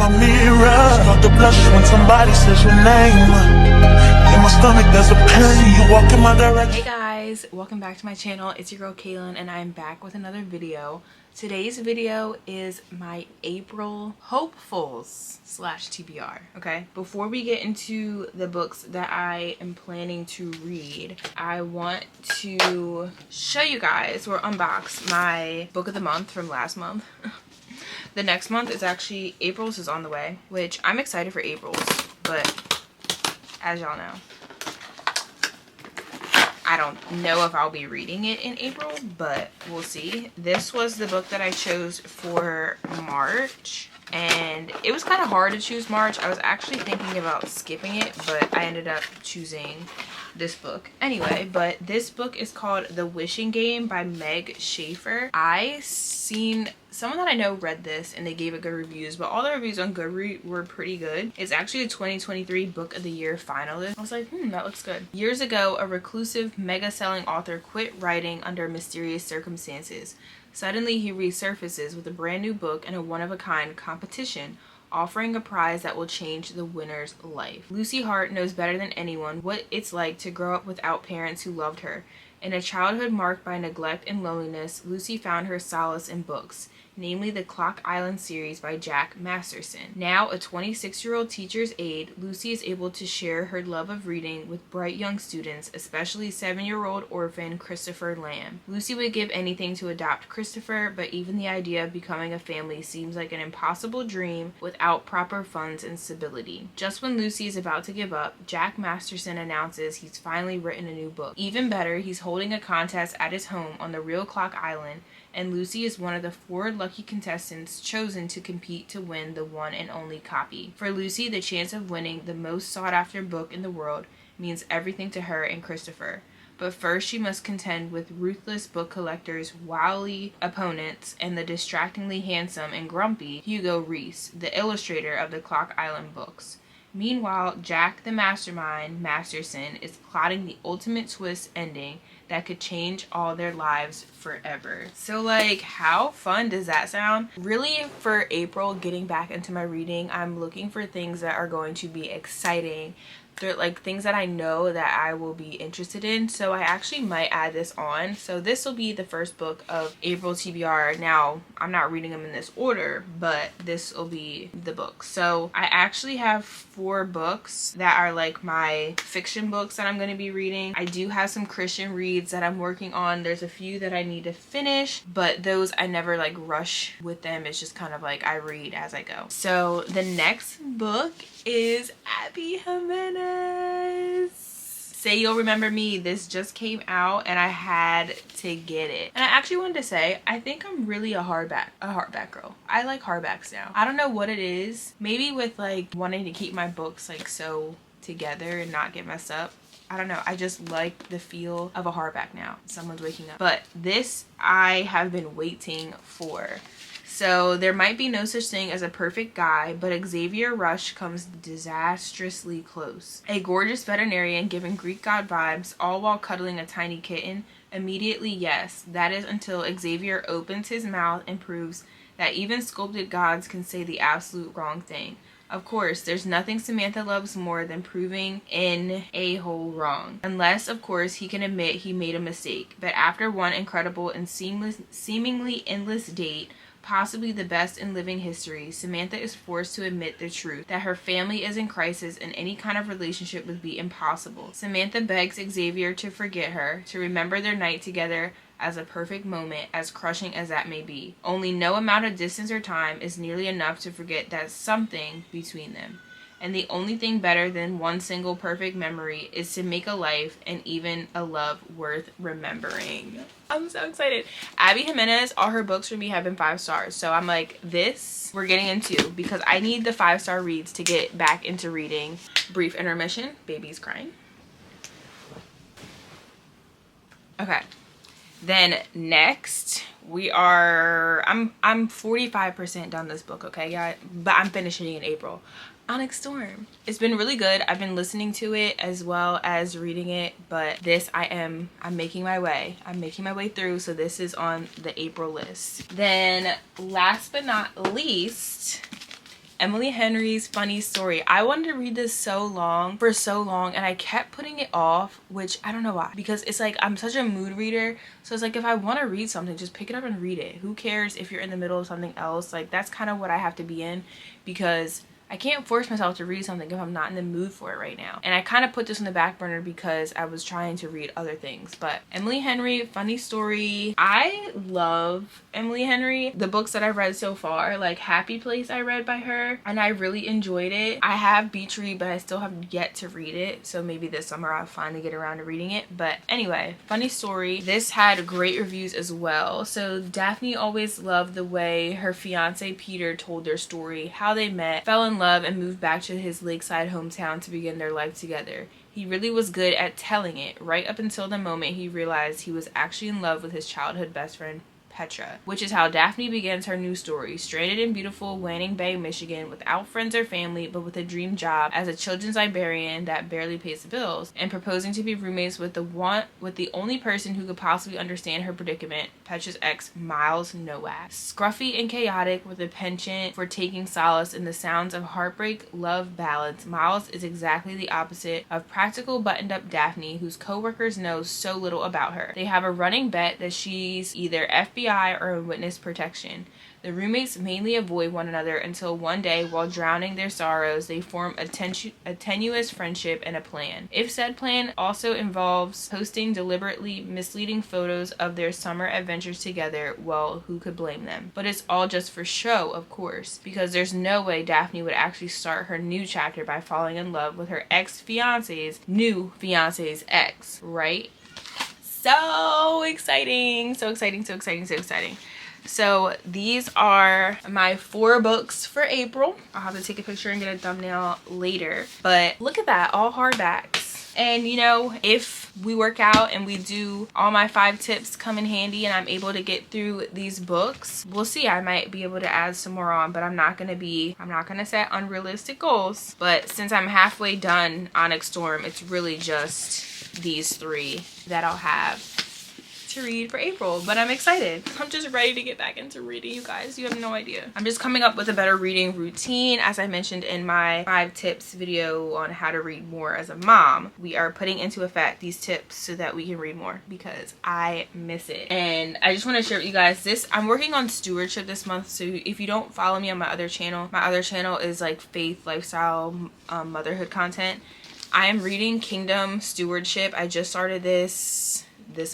my mirror. Start to blush when somebody says your name. In my stomach there's a pain. You walk in my direction. Hey guys, welcome back to my channel. It's your girl Kaylin and I'm back with another video. Today's video is my April hopefuls / TBR. Okay, before we get into the books that I am planning to read, I want to show you guys or unbox my book of the month from last month. The next month is actually April's is on the way, which I'm excited for April's, but as y'all know, I don't know if I'll be reading it in April, but we'll see. This was the book that I chose for March, and it was kind of hard to choose March. I was actually thinking about skipping it, but I ended up choosing this book anyway. But this book is called The Wishing Game by Meg Schaefer. I seen someone that I know read this and they gave it good reviews, but all the reviews on Goodreads were pretty good. It's actually a 2023 Book of the Year finalist. I was like, that looks good. Years ago, a reclusive, mega-selling author quit writing under mysterious circumstances. Suddenly, he resurfaces with a brand new book and a one-of-a-kind competition, offering a prize that will change the winner's life. Lucy Hart knows better than anyone what it's like to grow up without parents who loved her. In a childhood marked by neglect and loneliness, Lucy found her solace in books, namely the Clock Island series by Jack Masterson. Now a 26-year-old teacher's aide, Lucy is able to share her love of reading with bright young students, especially 7-year-old orphan Christopher Lamb. Lucy would give anything to adopt Christopher, but even the idea of becoming a family seems like an impossible dream without proper funds and stability. Just when Lucy is about to give up, Jack Masterson announces he's finally written a new book. Even better, he's holding a contest at his home on the real Clock Island, and Lucy is one of the 4 lucky contestants chosen to compete to win the one and only copy. For Lucy, the chance of winning the most sought-after book in the world means everything to her and Christopher. But first she must contend with ruthless book collectors, wily opponents, and the distractingly handsome and grumpy Hugo Reese, the illustrator of the Clock Island books. Meanwhile, Jack the Mastermind Masterson is plotting the ultimate twist ending that could change all their lives forever. So like, how fun does that sound? Really, for April, getting back into my reading, I'm looking for things that are going to be exciting. They're like things that I know that I will be interested in, so I actually might add this on. So this will be the first book of April TBR. Now, I'm not reading them in this order, but this will be the book. So I actually have 4 books that are like my fiction books that I'm going to be reading. I do have some Christian reads that I'm working on. There's a few that I need to finish, but those I never like rush with them. It's just kind of like I read as I go. So the next book is Abby Jimenez. Say You'll Remember Me. This just came out and I had to get it. And I actually wanted to say, I think I'm really a hardback girl. I like hardbacks now. I don't know what it is. Maybe with like wanting to keep my books like so together and not get messed up. I don't know. I just like the feel of a hardback now. Someone's waking up. But this I have been waiting for. So there might be no such thing as a perfect guy, but Xavier Rush comes disastrously close. A gorgeous veterinarian giving Greek god vibes, all while cuddling a tiny kitten. Immediately, yes. That is until Xavier opens his mouth and proves that even sculpted gods can say the absolute wrong thing. Of course, there's nothing Samantha loves more than proving an a-hole wrong. Unless, of course, he can admit he made a mistake. But after one incredible and seemingly endless date, possibly the best in living history, Samantha is forced to admit the truth, that her family is in crisis and any kind of relationship would be impossible. Samantha begs Xavier to forget her, to remember their night together as a perfect moment, as crushing as that may be. Only no amount of distance or time is nearly enough to forget that something between them. And the only thing better than one single perfect memory is to make a life and even a love worth remembering. I'm so excited. Abby Jimenez, all her books for me have been 5 stars. So I'm like, this we're getting into because I need the 5-star reads to get back into reading. Brief intermission. Baby's crying. Okay. Then next we are, I'm 45% done this book, okay, yeah, but I'm finishing it in April. Onyx Storm. It's been really good. I've been listening to it as well as reading it, but this I'm making my way. I'm making my way through, so this is on the April list. Then last but not least Emily Henry's Funny Story. I wanted to read this for so long, and I kept putting it off, which I don't know why, because it's like I'm such a mood reader. So it's like, if I want to read something, just pick it up and read it. Who cares if you're in the middle of something else? Like, that's kind of what I have to be in, because I can't force myself to read something if I'm not in the mood for it right now. And I kind of put this on the back burner because I was trying to read other things. But Emily Henry, Funny Story. I love Emily Henry. The books that I've read so far, like Happy Place, I read by her, and I really enjoyed it. I have Beach Read, but I still have yet to read it. So maybe this summer I'll finally get around to reading it. But anyway, Funny Story. This had great reviews as well. So Daphne always loved the way her fiance Peter told their story, how they met, fell in love, and moved back to his lakeside hometown to begin their life together. He really was good at telling it, right up until the moment he realized he was actually in love with his childhood best friend, Petra, which is how Daphne begins her new story, stranded in beautiful Wanning Bay, Michigan, without friends or family, but with a dream job as a children's librarian that barely pays the bills, and proposing to be roommates with the only person who could possibly understand her predicament, Petra's ex, Miles Nowak. Scruffy and chaotic, with a penchant for taking solace in the sounds of heartbreak love ballads, Miles is exactly the opposite of practical buttoned-up Daphne, whose co-workers know so little about her. They have a running bet that she's either FBI or in witness protection. The roommates mainly avoid one another until one day, while drowning their sorrows, they form a tenuous friendship and a plan. If said plan also involves posting deliberately misleading photos of their summer adventures together, well, who could blame them? But it's all just for show, of course, because there's no way Daphne would actually start her new chapter by falling in love with her new fiance's ex, right? So exciting, so exciting, so exciting, so exciting. So these are my 4 books for April. I'll have to take a picture and get a thumbnail later. But look at that, all hardbacks. And you know, if we work out and we do all my 5 tips come in handy and I'm able to get through these books, we'll see. I might be able to add some more on, but I'm not gonna set unrealistic goals. But since I'm halfway done Onyx Storm, it's really just these 3 that I'll have to read for April. But I'm excited. I'm just ready to get back into reading, you guys. You have no idea. I'm just coming up with a better reading routine. As I mentioned in my 5 tips video on how to read more as a mom, we are putting into effect these tips so that we can read more, because I miss it. And I just want to share with you guys I'm working on stewardship this month. So if you don't follow me on my other channel is like faith, lifestyle, motherhood content. I am reading Kingdom Stewardship. I just started this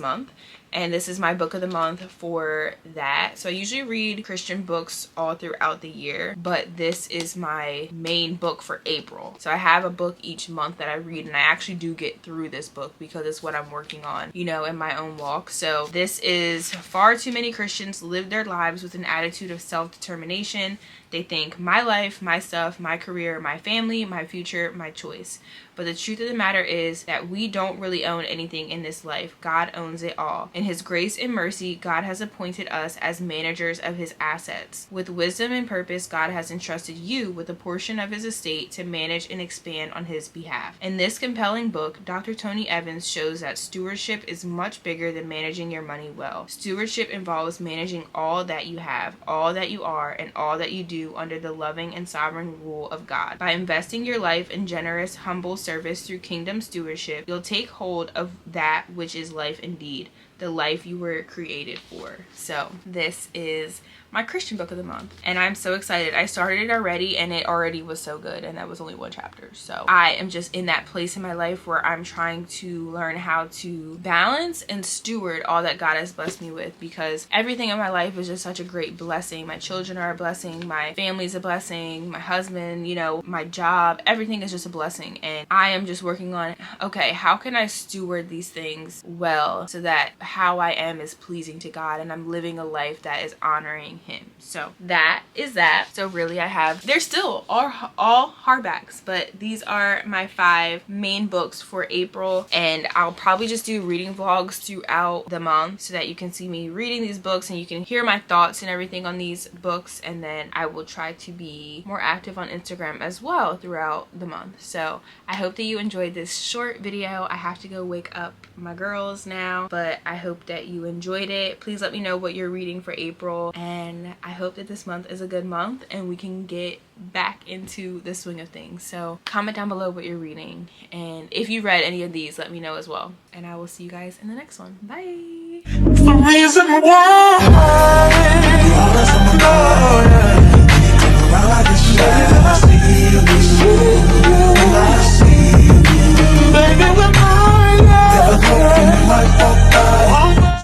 month, and this is my book of the month for that. So I usually read Christian books all throughout the year, but this is my main book for April. So I have a book each month that I read, and I actually do get through this book because it's what I'm working on, you know, in my own walk. So this is far too many Christians live their lives with an attitude of self-determination. They think, my life, my stuff, my career, my family, my future, my choice. But the truth of the matter is that we don't really own anything in this life. God owns it all. In His grace and mercy, God has appointed us as managers of His assets. With wisdom and purpose, God has entrusted you with a portion of His estate to manage and expand on His behalf. In this compelling book, Dr. Tony Evans shows that stewardship is much bigger than managing your money well. Stewardship involves managing all that you have, all that you are, and all that you do under the loving and sovereign rule of God. By investing your life in generous, humble service through kingdom stewardship, you'll take hold of that which is life indeed, the life you were created for. So this is my Christian book of the month, and I'm so excited. I started it already, and it already was so good, and that was only 1 chapter. So I am just in that place in my life where I'm trying to learn how to balance and steward all that God has blessed me with, because everything in my life is just such a great blessing. My children are a blessing, my family's a blessing, my husband, you know, my job, everything is just a blessing. And I am just working on, okay, how can I steward these things well so that how I am is pleasing to God and I'm living a life that is honoring Him. So that is that. So really they're still all hardbacks, but these are my 5 main books for April, and I'll probably just do reading vlogs throughout the month so that you can see me reading these books and you can hear my thoughts and everything on these books. And then I will try to be more active on Instagram as well throughout the month. So I hope that you enjoyed this short video. I have to go wake up my girls now, but I hope that you enjoyed it. Please let me know what you're reading for April, and and I hope that this month is a good month and we can get back into the swing of things. So comment down below what you're reading, and if you read any of these, let me know as well, and I will see you guys in the next one. Bye. The reason why